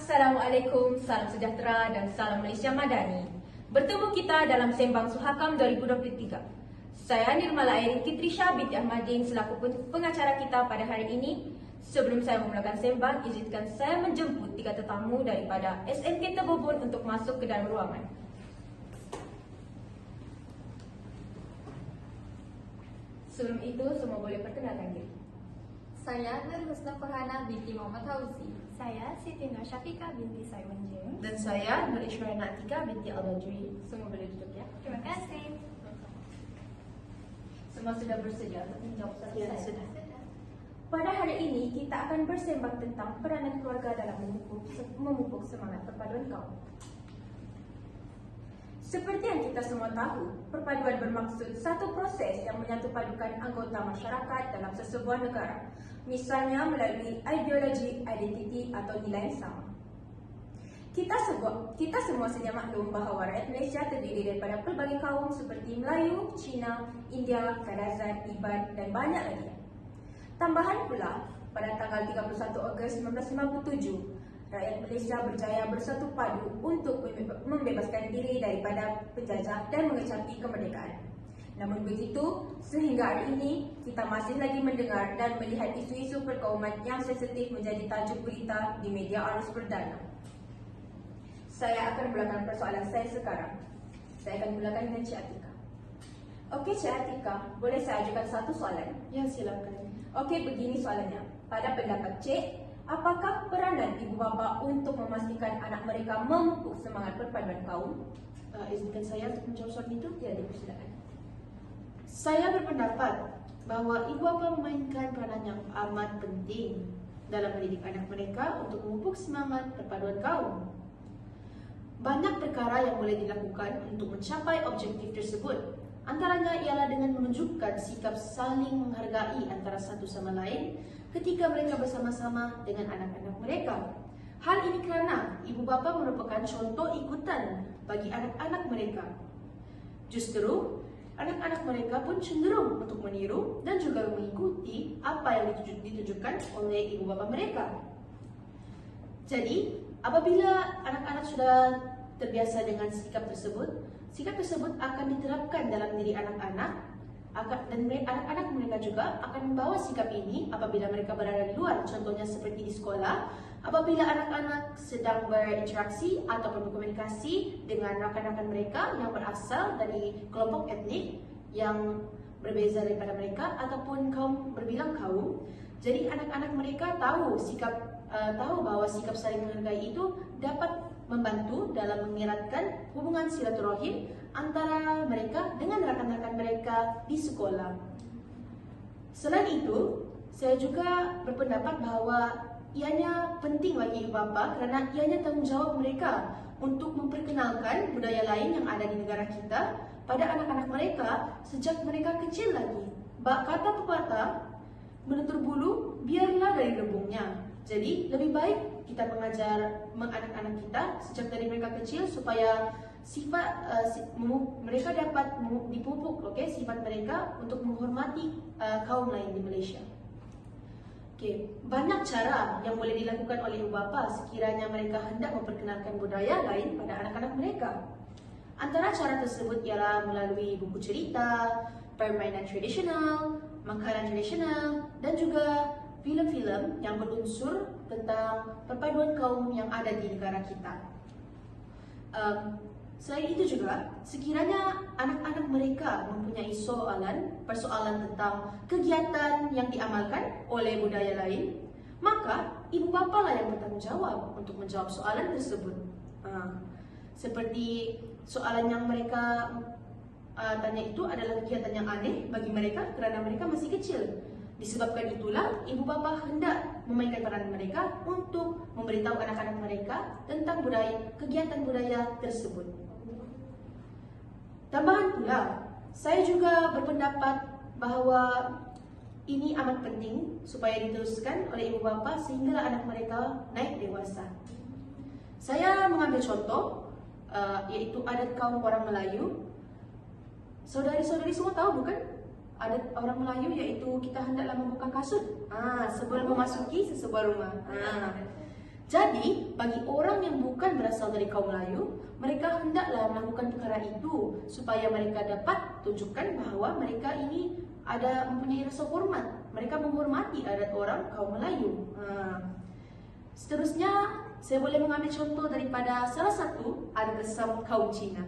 Assalamualaikum, salam sejahtera dan salam Malaysia Madani. Bertemu kita dalam Sembang Suhakam 2023. Saya Nirmala Airin Kitrisha binti Ahmadin selaku pengacara kita pada hari ini. Sebelum saya memulakan sembang, izinkan saya menjemput 3 tetamu daripada SMK Tebobon untuk masuk ke dalam ruangan. Sebelum itu, semua boleh perkenalkan diri. Saya Nur Husna Farhana binti Muhammad Hauzi. Saya Siti Nur Syafiqah binti Simon James. Dan saya Nur Ishwarana Atika binti Al-Badri. Semua boleh duduk ya. Terima kasih. Semua sudah bersedia untuk menjawab soalan Ya, saya? sudah. Pada hari ini, kita akan bersembang tentang peranan keluarga dalam memupuk semangat perpaduan kaum. Seperti yang kita semua tahu, perpaduan bermaksud satu proses yang menyatu padukan anggota masyarakat dalam sesebuah negara, misalnya melalui ideologi, identiti atau nilai yang sama. Kita semua sedia maklum bahawa rakyat Malaysia terdiri daripada pelbagai kaum seperti Melayu, Cina, India, Kadazan, Iban dan banyak lagi. Tambahan pula, pada tanggal 31 Ogos 1957, rakyat Malaysia berjaya bersatu padu untuk membebaskan diri daripada penjajah dan mengecapi kemerdekaan. Namun begitu, sehingga hari ini, kita masih lagi mendengar dan melihat isu-isu perkauman yang sensitif menjadi tajuk berita di media arus perdana. Saya akan mulakan persoalan saya sekarang. Saya akan mulakan dengan Cik Atika. Okey, Cik Atika, boleh saya ajukan satu soalan? Ya, silakan. Okey, begini soalannya. Pada pendapat Cik, apakah peranan ibu bapa untuk memastikan anak mereka memupuk semangat perpaduan kaum? Izinkan saya untuk menjawab soalan itu. Ya, dipersilakan. Saya berpendapat bahawa ibu bapa memainkan peranan yang amat penting dalam mendidik anak mereka untuk memupuk semangat perpaduan kaum. Banyak perkara yang boleh dilakukan untuk mencapai objektif tersebut. Antaranya ialah dengan menunjukkan sikap saling menghargai antara satu sama lain ketika mereka bersama-sama dengan anak-anak mereka. Hal ini kerana ibu bapa merupakan contoh ikutan bagi anak-anak mereka. Justru, anak-anak mereka pun cenderung untuk meniru dan juga mengikuti apa yang ditujukan oleh ibu bapa mereka. Jadi, apabila anak-anak sudah terbiasa dengan sikap tersebut akan diterapkan dalam diri anak-anak dan anak-anak mereka juga akan membawa sikap ini apabila mereka berada di luar, contohnya seperti di sekolah, apabila anak-anak sedang berinteraksi ataupun berkomunikasi dengan rakan-rakan mereka yang berasal dari kelompok etnik yang berbeza daripada mereka ataupun kaum berbilang kaum. Jadi anak-anak mereka tahu bahawa sikap saling menghargai itu dapat membantu dalam mengeratkan hubungan silaturahim antara mereka dengan rakan-rakan mereka di sekolah. Selain itu, saya juga berpendapat bahawa ianya penting bagi ibu bapa kerana ianya tanggungjawab mereka untuk memperkenalkan budaya lain yang ada di negara kita pada anak-anak mereka sejak mereka kecil lagi. Kata pepatah, menutur bulu biarlah dari rebungnya. Jadi lebih baik kita mengajar anak-anak kita sejak dari mereka kecil supaya mereka dapat dipupuk sifat mereka untuk menghormati kaum lain di Malaysia. Banyak cara yang boleh dilakukan oleh ibu bapa sekiranya mereka hendak memperkenalkan budaya lain pada anak-anak mereka. Antara cara tersebut ialah melalui buku cerita, permainan tradisional, makanan tradisional dan juga filem-filem yang berunsur tentang perpaduan kaum yang ada di negara kita. Selain itu juga, sekiranya anak-anak mereka mempunyai persoalan tentang kegiatan yang diamalkan oleh budaya lain, maka ibu bapa lah yang bertanggungjawab untuk menjawab soalan tersebut. Seperti soalan yang mereka tanya itu adalah kegiatan yang aneh bagi mereka kerana mereka masih kecil. Disebabkan itulah, ibu bapa hendak memainkan peran mereka untuk memberitahu anak-anak mereka tentang kegiatan budaya tersebut. Tambahan pula, saya juga berpendapat bahawa ini amat penting supaya diteruskan oleh ibu bapa sehingga anak mereka naik dewasa. Saya mengambil contoh, iaitu adat kaum orang Melayu. Saudari-saudari semua tahu bukan? Adat orang Melayu iaitu kita hendaklah membuka kasut sebelum memasuki sesebuah rumah. Jadi, bagi orang yang bukan berasal dari kaum Melayu, mereka hendaklah melakukan perkara itu supaya mereka dapat tunjukkan bahawa mereka ini ada mempunyai rasa hormat. Mereka menghormati adat orang kaum Melayu. Seterusnya, saya boleh mengambil contoh daripada salah satu adat resam kaum Cina.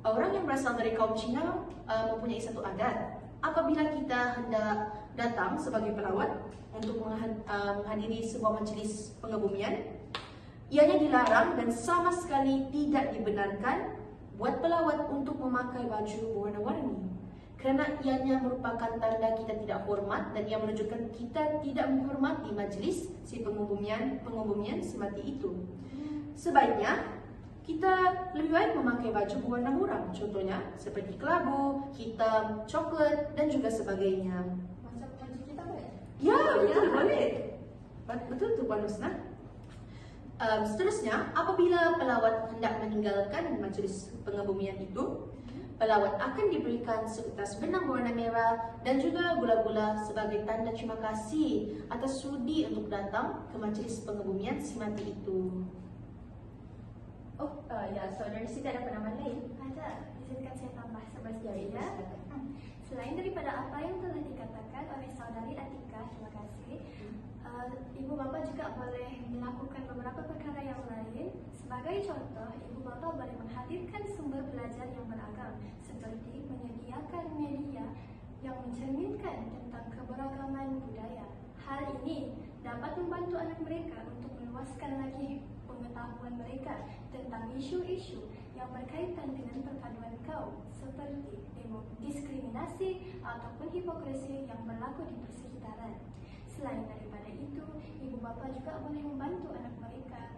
Orang yang berasal dari kaum Cina mempunyai satu adat. Apabila kita hendak datang sebagai pelawat untuk menghadiri sebuah majlis pengebumian, ianya dilarang dan sama sekali tidak dibenarkan buat pelawat untuk memakai baju berwarna-warni, kerana ianya merupakan tanda kita tidak hormat dan ia menunjukkan kita tidak menghormati majlis si pengebumian semati itu. Sebaiknya kita lebih baik memakai baju berwarna muram, contohnya seperti kelabu, hitam, coklat dan juga sebagainya. Macam baju kita boleh? Ya, betul, boleh. Betul tu Puan Husna. Seterusnya, apabila pelawat hendak meninggalkan majlis pengebumian itu, pelawat akan diberikan sekertas benang berwarna merah dan juga gula-gula sebagai tanda terima kasih atas sudi untuk datang ke majlis pengebumian si mati itu. Ya, saudara Siti ada penambahan lain? Ada, izinkan saya tambah sebagai Ya, ya. Selain daripada apa yang telah dikatakan oleh saudari Atika, terima kasih. Ibu bapa juga boleh melakukan beberapa perkara yang lain. Sebagai contoh, ibu bapa boleh menghadirkan sumber belajar yang beragam, seperti menyediakan media yang mencerminkan tentang keberagaman budaya. Hal ini dapat membantu anak mereka untuk meluaskan lagi pengetahuan mereka tentang isu-isu yang berkaitan dengan perpaduan kaum, seperti diskriminasi ataupun hipokrisi yang berlaku di persekitaran. Selain daripada itu, ibu bapa juga boleh membantu anak mereka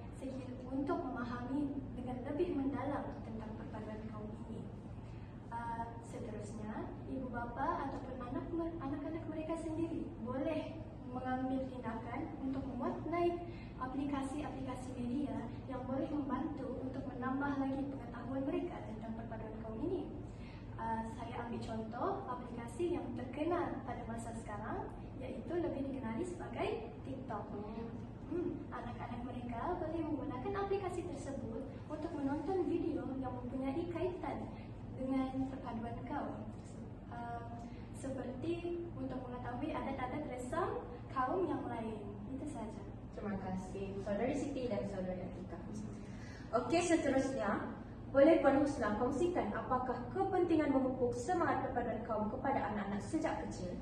untuk memahami dengan lebih mendalam tentang perpaduan kaum ini. Seterusnya, ibu bapa ataupun anak-anak mereka sendiri boleh mengambil tindakan untuk memuat naik aplikasi-aplikasi media yang boleh membantu untuk menambah lagi pengetahuan mereka tentang perpaduan kaum ini. Saya ambil contoh aplikasi yang terkenal pada masa sekarang, iaitu lebih dikenali sebagai TikTok. Anak-anak mereka boleh menggunakan aplikasi tersebut untuk menonton video yang mempunyai kaitan dengan perpaduan kaum, seperti untuk mengetahui adat-adat resam kaum yang lain. Itu saja. Terima kasih saudari Siti dan saudari Atika. Okey, seterusnya boleh Puan Husna kongsikan apakah kepentingan memupuk semangat perpaduan kaum kepada anak-anak sejak kecil?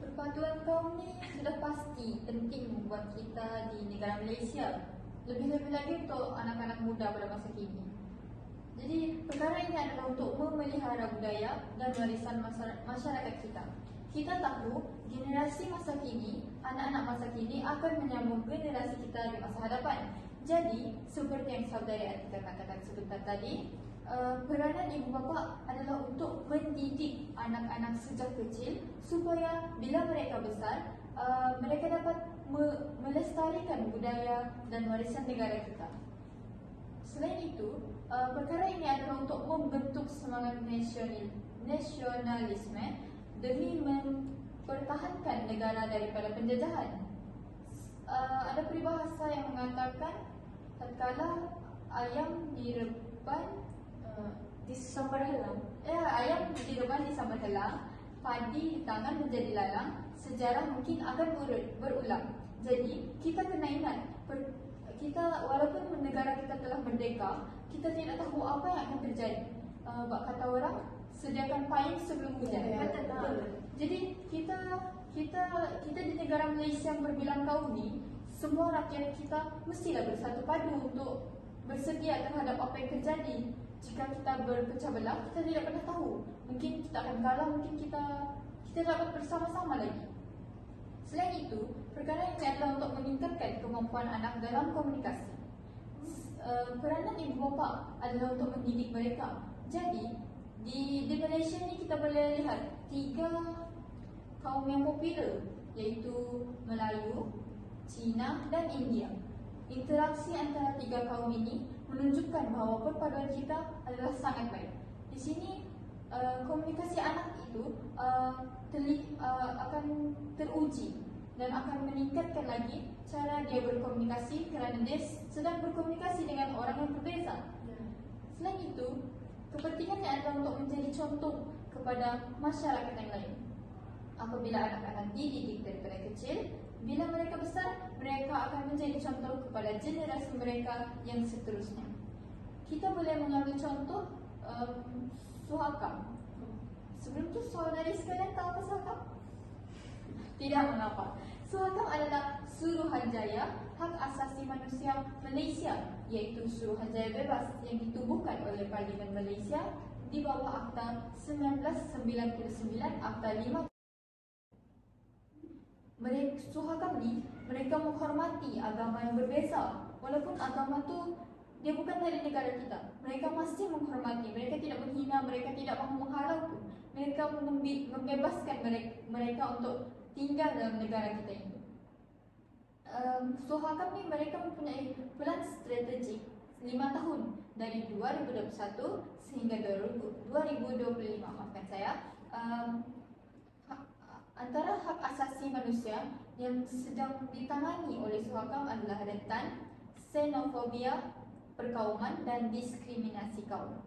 Perpaduan kaum ni sudah pasti penting buat kita di negara Malaysia. Lebih-lebih lagi untuk anak-anak muda pada masa kini. Jadi perkara ini adalah untuk memelihara budaya dan warisan masyarakat kita. Kita tahu generasi masa kini, anak-anak masa kini akan menyambung generasi kita di masa hadapan. Jadi seperti yang saudari Atika katakan sebentar tadi, peranan ibu bapa adalah untuk mendidik anak-anak sejak kecil supaya bila mereka besar, mereka dapat melestarikan budaya dan warisan negara kita. Selain itu, perkara ini adalah untuk membentuk semangat nasionalisme demi mempertahankan negara daripada penjajahan. Ada peribahasa yang mengatakan tatkala ayam direban Disambar helang. ayam direban disambar helang, padi di tangan menjadi lalang, sejarah mungkin akan berulang. Jadi kita kena ingat, kita walaupun negara kita telah merdeka, kita tidak tahu apa yang akan terjadi. Kata orang, sediakan payung sebelum hujan. Betul. Jadi kita di negara Malaysia yang berbilang kaum ni, semua rakyat kita mestilah bersatu padu untuk bersedia terhadap apa yang terjadi. Jika kita berpecah belah, kita tidak pernah tahu. Mungkin kita akan kalah, mungkin kita dapat bersama-sama lagi. Selain itu, perkara ini adalah untuk meningkatkan kemampuan anak dalam komunikasi. Peranan ibu bapa adalah untuk mendidik mereka. Jadi, di Malaysia ni kita boleh lihat 3 kaum yang popular, iaitu Melayu, Cina dan India. Interaksi antara 3 kaum ini menunjukkan bahawa perpaduan kita adalah sangat baik. Di sini komunikasi anak itu akan teruji dan akan meningkatkan lagi cara dia berkomunikasi kerana dia sedang berkomunikasi dengan orang yang berbeza. Selain itu, kepentingannya adalah untuk menjadi contoh kepada masyarakat yang lain. Apabila anak-anak dididik daripada kecil, bila mereka besar, mereka akan menjadi contoh kepada generasi mereka yang seterusnya. Kita boleh mengambil contoh Suhakam. Sebelum itu, saudari sekalian tahu apa Suhakam? Tidak mengapa. Suhakam adalah Suruhanjaya Hak Asasi Manusia Malaysia, iaitu Suruhanjaya bebas yang ditubuhkan oleh Parlimen Malaysia di bawah Akta 1999, Akta 5. Suhakam ni, mereka menghormati agama yang berbeza. Walaupun agama tu dia bukan dari negara kita, mereka masih menghormati. Mereka tidak menghina, mereka tidak mahu menghalau pun. Mereka membebaskan mereka untuk tinggal dalam negara kita ini. Suhakam ni mereka mempunyai plan strategik 5 tahun dari 2021 sehingga 2025. Maafkan saya. Antara hak asasi manusia yang sedang ditangani oleh Suhakam adalah rentan, xenofobia, perkauman dan diskriminasi kaum.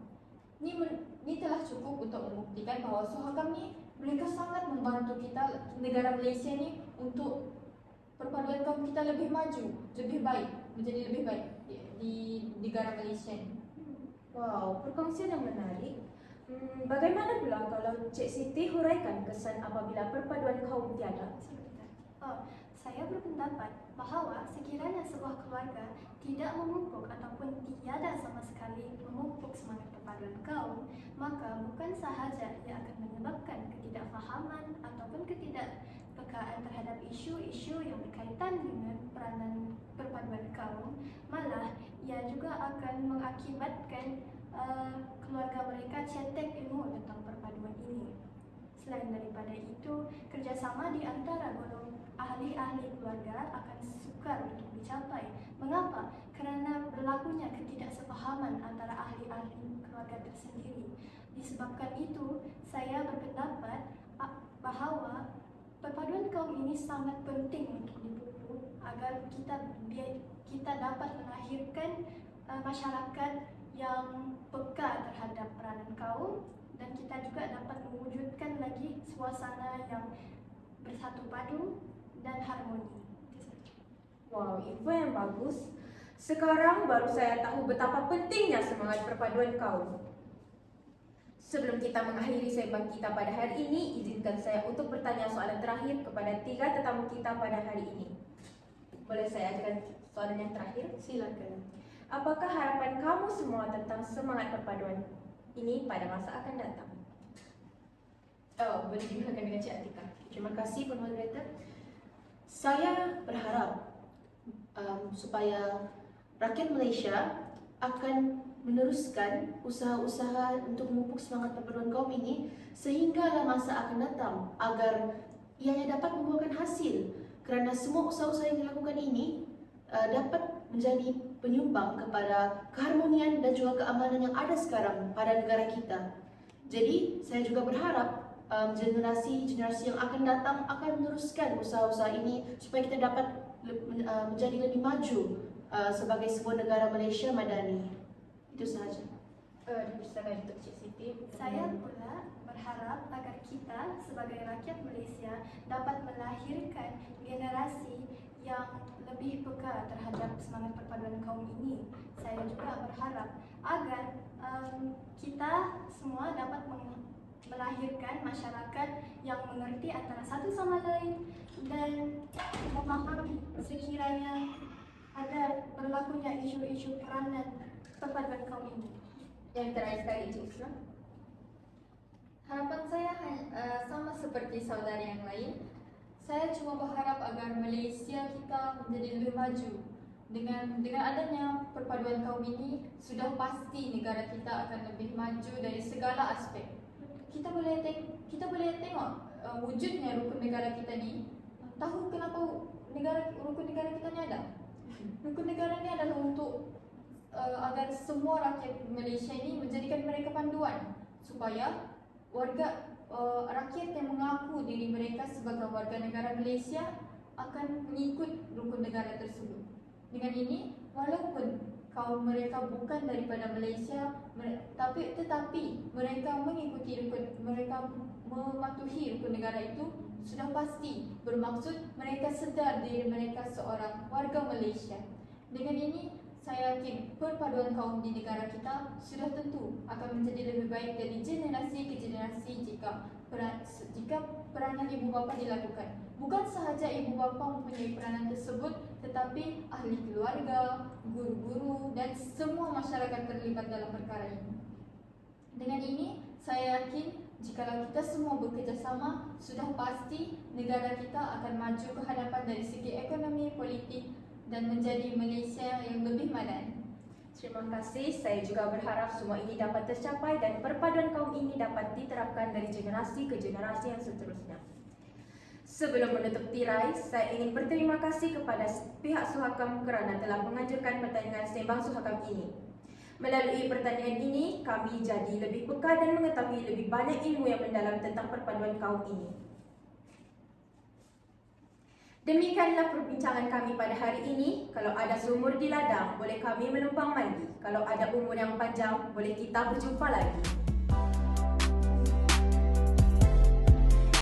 Ini telah cukup untuk membuktikan bahawa Suhakam ni mereka sangat membantu kita, negara Malaysia ni, untuk perpaduan kaum kita lebih maju, lebih baik, menjadi lebih baik di negara Malaysia ni. Wow, perkongsian yang menarik. Bagaimana pula kalau Cik Siti huraikan kesan apabila perpaduan kaum tiada? Saya berpendapat bahawa sekiranya sebuah keluarga tidak memupuk ataupun tiada sama sekali memupuk semangat perpaduan kaum, maka bukan sahaja ia akan menyebabkan ketidakfahaman ataupun ketidakpekaan terhadap isu-isu yang berkaitan dengan peranan perpaduan kaum, malah ia juga akan mengakibatkan keluarga mereka cetek ilmu tentang perpaduan ini. Selain daripada itu, kerjasama di antara golongan ahli-ahli keluarga akan sukar untuk dicapai. Mengapa? Kerana berlakunya ketidaksepahaman antara ahli-ahli keluarga tersendiri. Disebabkan itu, saya berpendapat bahawa perpaduan kaum ini sangat penting untuk dipupuk agar kita dapat melahirkan masyarakat yang peka terhadap peranan kaum, dan kita juga dapat mewujudkan lagi suasana yang bersatu padu dan harmoni. Wow, info yang bagus. Sekarang baru saya tahu betapa pentingnya semangat perpaduan kaum. Sebelum kita mengakhiri sembang kita pada hari ini, izinkan saya untuk bertanya soalan terakhir kepada 3 tetamu kita pada hari ini. Boleh saya ajukan soalan yang terakhir? Silakan. Apakah harapan kamu semua tentang semangat perpaduan ini pada masa akan datang? Boleh dimulakan dengan Cik Atika. Terima kasih, Puan Moderator. Saya berharap supaya rakyat Malaysia akan meneruskan usaha-usaha untuk memupuk semangat perpaduan kaum ini sehinggalah masa akan datang agar ianya dapat membuahkan hasil, kerana semua usaha-usaha yang dilakukan ini dapat menjadi penyumbang kepada keharmonian dan juga keamanan yang ada sekarang pada negara kita. Jadi saya juga berharap generasi-generasi yang akan datang akan meneruskan usaha-usaha ini supaya kita dapat menjadi lebih maju sebagai sebuah negara Malaysia madani. Itu sahaja. Dipersilakan untuk Cik Siti. Saya pula berharap agar kita sebagai rakyat Malaysia dapat melahirkan generasi yang lebih peka terhadap semangat perpaduan kaum ini. Saya juga berharap agar kita semua dapat melahirkan masyarakat yang mengerti antara satu sama lain dan memahami sekiranya ada berlakunya isu-isu peranan perpaduan kaum ini. Yang terakhir sekali, Cik Islam. Harapan saya sama seperti saudari yang lain. Saya cuma berharap agar Malaysia kita menjadi lebih maju. Dengan adanya perpaduan kaum ini, sudah pasti negara kita akan lebih maju dari segala aspek. Kita boleh tengok wujudnya rukun negara kita ni. Tahu kenapa rukun negara kita ni ada? Rukun negara ni adalah untuk agar semua rakyat Malaysia ini menjadikan mereka panduan supaya rakyat yang mengaku diri mereka sebagai warga negara Malaysia akan mengikut rukun negara tersebut. Dengan ini, walaupun kaum mereka bukan daripada Malaysia, tetapi mereka mengikuti rukun, mereka mematuhi rukun negara itu, sudah pasti bermaksud mereka sedar diri mereka seorang warga Malaysia. Dengan ini, saya yakin perpaduan kaum di negara kita sudah tentu akan menjadi lebih baik dari generasi ke generasi jika peranan ibu bapa dilakukan. Bukan sahaja ibu bapa mempunyai peranan tersebut, tetapi ahli keluarga, guru-guru dan semua masyarakat terlibat dalam perkara ini. Dengan ini, saya yakin jikalau kita semua bekerjasama, sudah pasti negara kita akan maju ke hadapan dari segi ekonomi, politik dan menjadi Malaysia yang lebih madan. Terima kasih. Saya juga berharap semua ini dapat tercapai dan perpaduan kaum ini dapat diterapkan dari generasi ke generasi yang seterusnya. Sebelum menutup tirai, saya ingin berterima kasih kepada pihak Suhakam kerana telah menganjurkan pertandingan sembang Suhakam ini. Melalui pertandingan ini, kami jadi lebih peka dan mengetahui lebih banyak ilmu yang mendalam tentang perpaduan kaum ini. Demikianlah perbincangan kami pada hari ini. Kalau ada sumur di ladang, boleh kami menumpang mandi. Kalau ada umur yang panjang, boleh kita berjumpa lagi.